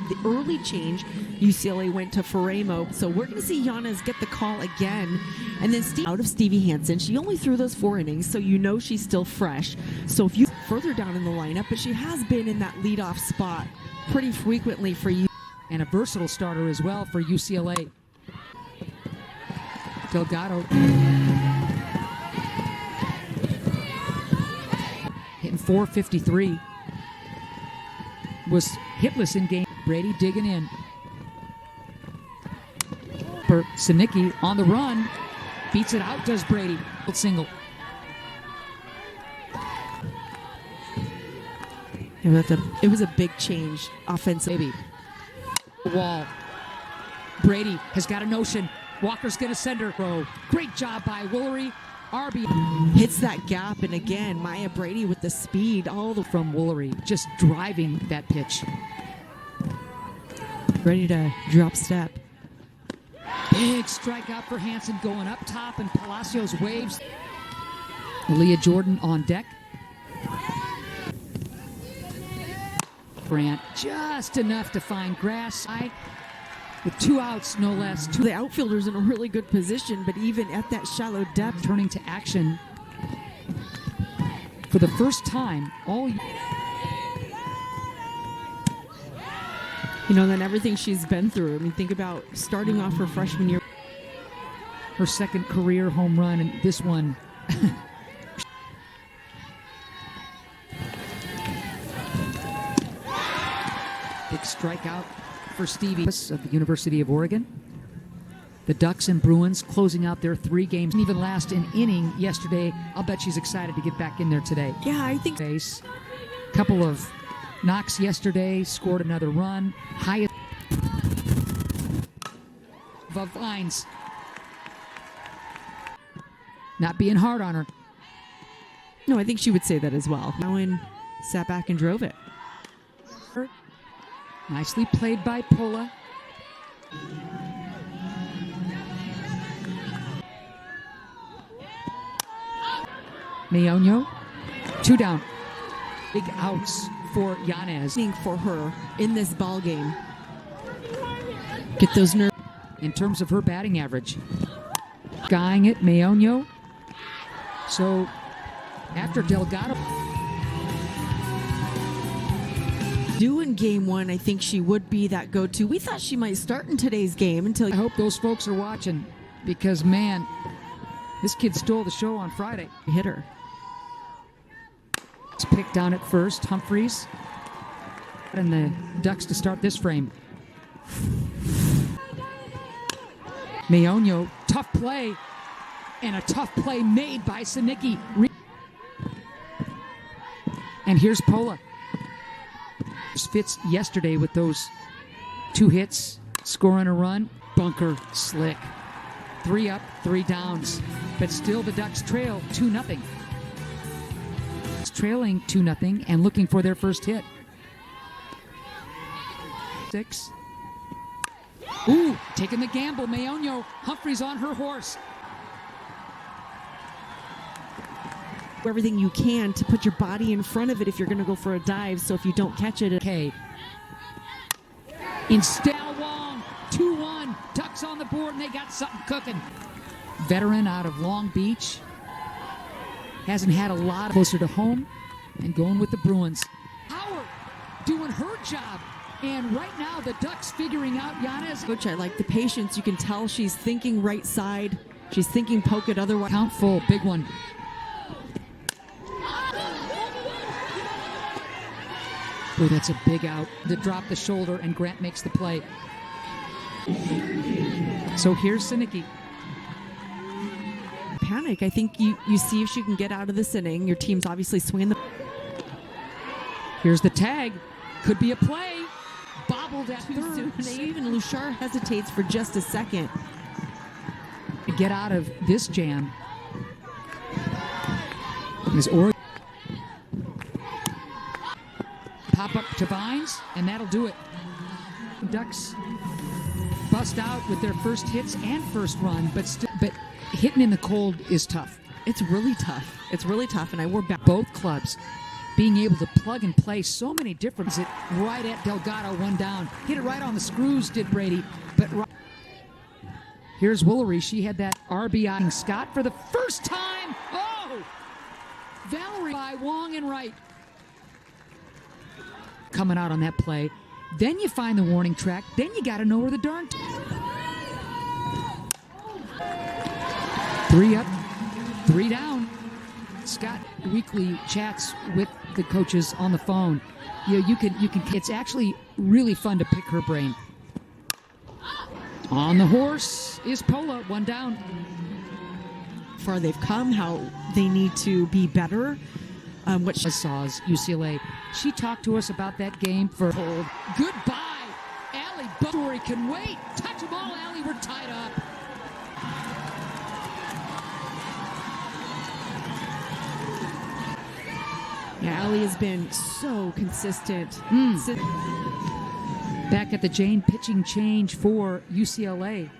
the early change, UCLA went to Faremo. So we're going to see Yanez get the call again. And then out of Stevie Hansen. She only threw those 4 innings, so you know she's still fresh. So if you further down in the lineup, but she has been in that leadoff spot pretty frequently for you. And a versatile starter as well for UCLA. Delgado. Hitting .453. Was hitless in game. Brady digging in. For Sinicki on the run. Beats it out, does Brady. Single. It was a big change offensively. Wall. Brady has got a notion. Walker's going to send her. Bro. Great job by Woolery. RB hits that gap, and again, Maya Brady with the speed all the from Woolery, just driving that pitch. Ready to drop step. Big strikeout for Hansen going up top, and Palacios waves. Leah Jordan on deck. Grant just enough to find grass. With 2 outs, no less. The outfielder's in a really good position, but even at that shallow depth. Turning to action for the first time all year. You know, then everything she's been through. I mean, think about starting off her freshman year. Her second career home run, and this one. Big strikeout for Stevie of the University of Oregon. The Ducks and Bruins closing out their 3 games. Didn't even last an inning yesterday. I'll bet she's excited to get back in there today. Yeah, I think. Couple of knocks yesterday, scored another run. Highest of lines. Not being hard on her. No, I think she would say that as well. Allen sat back and drove it. Nicely played by Pola. Meoño, 2 down. Big outs for Yanez. For her in this ball game. Get those nerves. In terms of her batting average. Guying it, Meoño. So after Delgado. In game 1, I think she would be that go-to. We thought she might start in today's game until. I hope those folks are watching, because man, this kid stole the show on Friday. Hit her. It's picked down at first. Humphreys and the Ducks to start this frame. Meoño, tough play, and a tough play made by Sinicki. And here's Pola. Fits yesterday with those 2 hits, scoring a run. Bunker slick. 3 up, 3 downs. But still the Ducks trail 2-0. It's trailing 2-0 and looking for their first hit. 6. Ooh, taking the gamble. Meoño. Humphreys on her horse. Everything you can to put your body in front of it if you're going to go for a dive. So if you don't catch it, okay. Instead, Wong, 2-1. Ducks on the board, and they got something cooking. Veteran out of Long Beach. Hasn't had a lot closer to home, and going with the Bruins. Howard doing her job. And right now, the Ducks figuring out Yanez. Coach, I like the patience. You can tell she's thinking right side. She's thinking poke it otherwise. Count full, big one. Oh, that's a big out. To drop the shoulder, and Grant makes the play. So here's Sinicki. Panic. I think you see if she can get out of this inning. Your team's obviously swinging the. Here's the tag. Could be a play. Bobbled at too soon. Even Luchar hesitates for just a second. To get out of this jam is Oregon. Pop up to Vines, and that'll do it. Ducks bust out with their first hits and first run, but hitting in the cold is tough. It's really tough. It's really tough, and I wore back. Both clubs being able to plug and play so many different. It right at Delgado, one down. Hit it right on the screws, did Brady. But here's Woolery. She had that RBI. Scott for the first time. Oh! Valerie by Wong and right. Coming out on that play. Then you find the warning track. Then you got to know where the darn... 3 up, 3 down. Scott weekly chats with the coaches on the phone. You can. It's actually really fun to pick her brain. On the horse is Pola, 1 down. Far they've come, how they need to be better. What she saw is UCLA. She talked to us about that game for hold. Goodbye, Allie. Story can wait. Touch them all, Allie. We're tied up. Yeah, Allie has been so consistent. Back at the Jane pitching change for UCLA.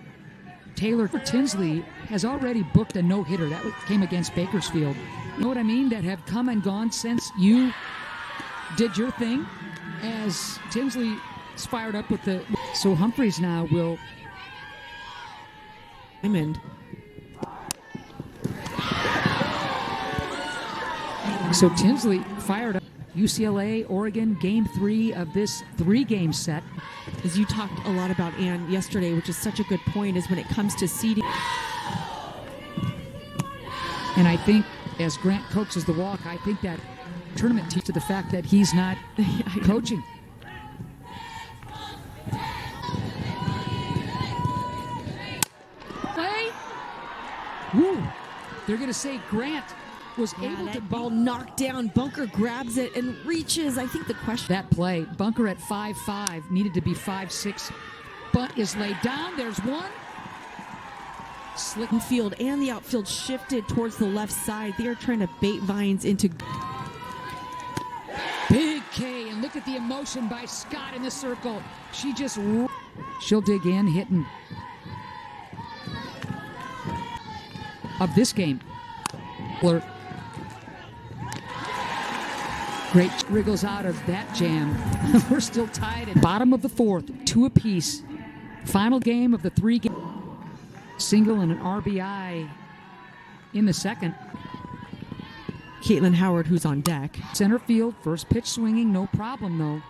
Taylor Tinsley has already booked a no-hitter. That came against Bakersfield. You know what I mean? That have come and gone since you did your thing. As Tinsley is fired up with the... So Humphreys now will... Diamond. So Tinsley fired up. UCLA, Oregon, Game 3 of this 3-game set. As you talked a lot about, Ann, yesterday, which is such a good point, is when it comes to seeding. And I think as Grant coaches the walk, I think that tournament teaches to the fact that he's not coaching. Play. Woo. They're going to say Grant was able to... ball knocked down. Bunker grabs it and reaches. I think the question... That play, Bunker at 5'5", needed to be 5'6". Bunt is laid down. There's one. Slick field and the outfield shifted towards the left side. They are trying to bait Vines into... Big K, and look at the emotion by Scott in the circle. She just... She'll dig in, hitting... Of this game. Great wriggles out of that jam. We're still tied at bottom of the 4th, 2 apiece. Final game of the 3-game. Single and an RBI in the 2nd. Caitlin Howard, who's on deck. Center field, first pitch swinging, no problem though.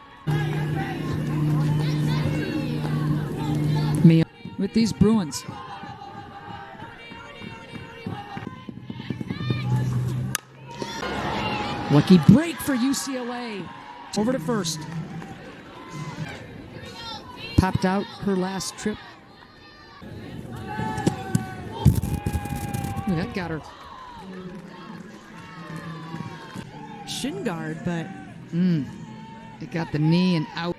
Me with these Bruins. Lucky break for UCLA. Over to first. Popped out her last trip. That got her. Shin guard, but... It got the knee and out.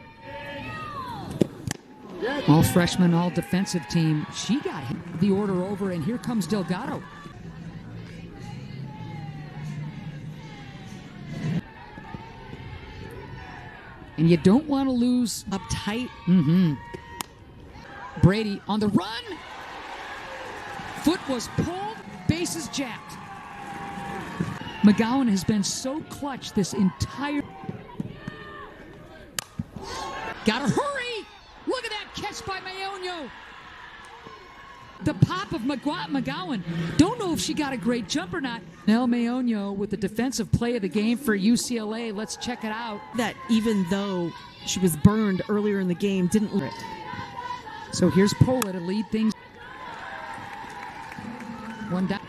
All freshman, all defensive team. She got the order over, and here comes Delgado. And you don't want to lose uptight. Brady on the run. Foot was pulled. Bases jacked. McGowan has been so clutch this entire... Gotta hurry! Look at that catch by Mayonio. The pop of McGowan. Don't know if she got a great jump or not. Nell Mayonio with the defensive play of the game for UCLA. Let's check it out. That even though she was burned earlier in the game, didn't it. So here's Pola to lead things. 1 down.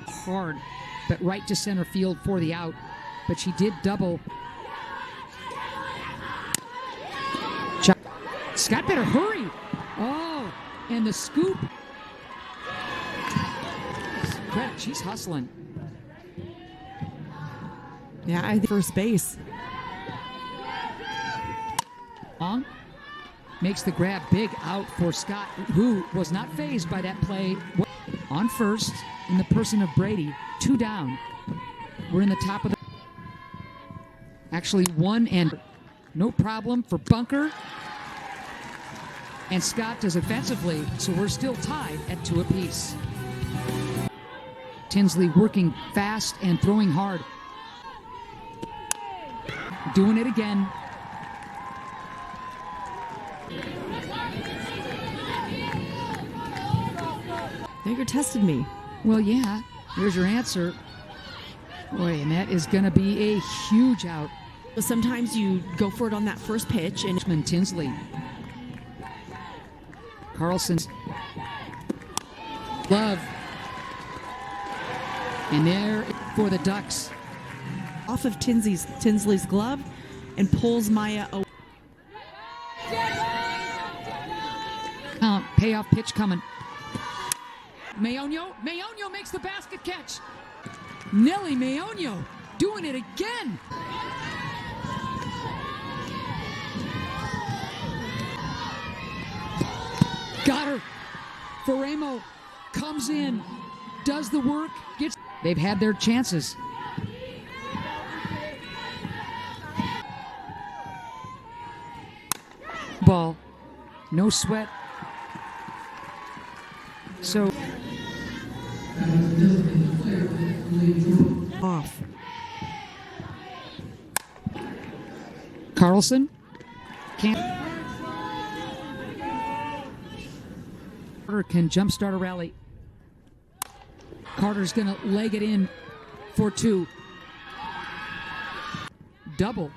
Hard, but right to center field for the out. But she did double. Scott better hurry. Oh, and the scoop. Credit, she's hustling. Yeah, I think first base. Long makes the grab, big out for Scott, who was not fazed by that play. On first, in the person of Brady, 2 down. We're in the top of the... Actually, 1 and no problem for Bunker. And Scott does offensively, so we're still tied at 2 apiece. Tinsley working fast and throwing hard. Doing it again. Baker tested me. Well, yeah. Here's your answer. Boy, and that is going to be a huge out. Sometimes you go for it on that first pitch, and Tinsley. Carlson's glove. And there for the Ducks. off of Tinsley's glove and pulls Maya away. Payoff pitch coming. Mayonio makes the basket catch. Nelly Mayonio doing it again. Got her. Faremo comes in, does the work, gets. They've had their chances. Ball, no sweat. So Off. Carlson can't. Carter can jumpstart a rally. Carter's gonna leg it in for two. Double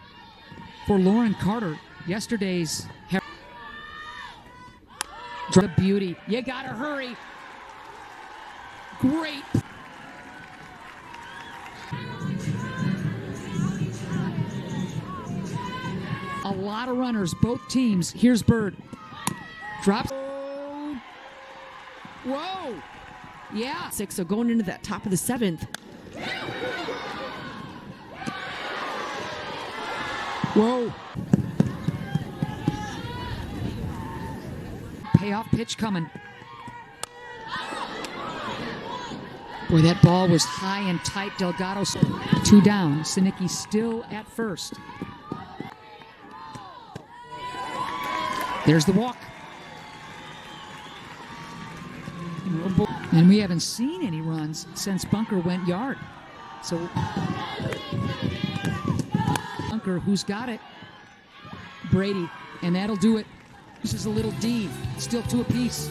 for Lauren Carter. Yesterday's the beauty. You gotta hurry. Great. A lot of runners, both teams. Here's Bird. Drops. Whoa. Yeah. 6, so going into that top of the 7th. Whoa. Payoff pitch coming. Boy, that ball was high and tight. Delgado 2 down. Sinicki still at first. There's the walk. And we haven't seen any runs since Bunker went yard. So Bunker, who's got it? Brady, and that'll do it. This is a little D, still 2 apiece.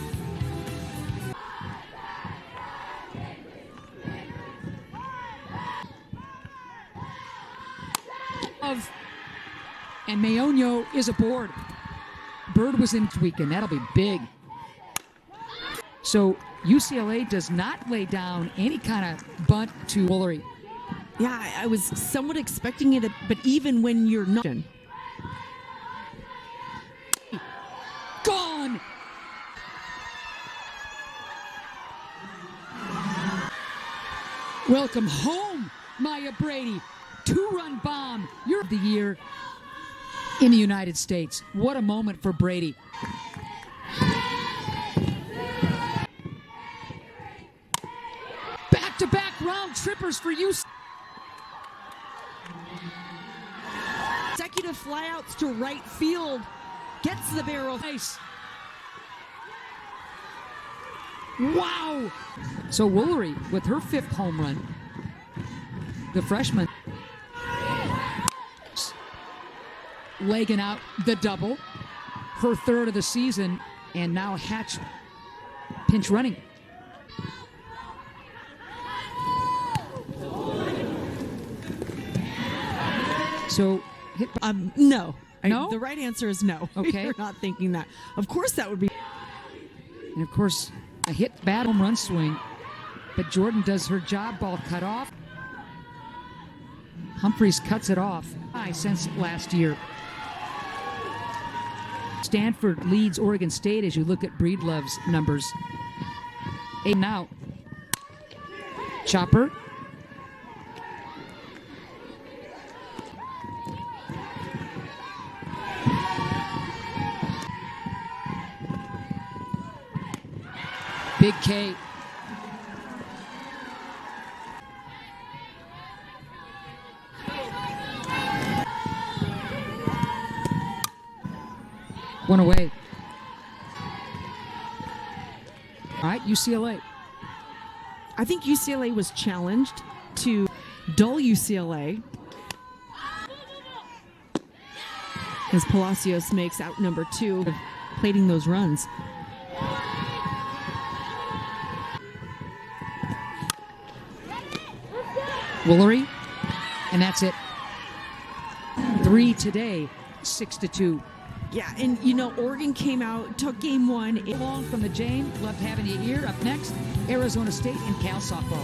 And Mayonio is aboard. Bird was in this weekend. That'll be big. So UCLA does not lay down any kind of bunt to Woolery. Yeah, I was somewhat expecting it, but even when you're not. Gone! Welcome home, Maya Brady. 2-run bomb. You're of the year in the United States. What a moment for Brady. Back-to-back round trippers for you. Consecutive flyouts to right field. Gets the barrel. Nice. Wow. So Woolery with her 5th home run. The freshman. Legging out the double. Her 3rd of the season. And now Hatch pinch running. So hit. No. No? The right answer is no. Okay. You're not thinking that. Of course that would be. And of course, a hit bad home run swing. But Jordan does her job. Ball cut off. Humphreys cuts it off. Since last year. Stanford leads Oregon State as you look at Breedlove's numbers. 8 now. Chopper. Big K. One away. All right, UCLA. I think UCLA was challenged to dull UCLA. as Palacios makes out number 2, plating those runs. Woolery, and that's it. 3 today, 6-2. Yeah, and Oregon came out, took game 1. Along from the Jane, loved having you here. Up next, Arizona State and Cal softball.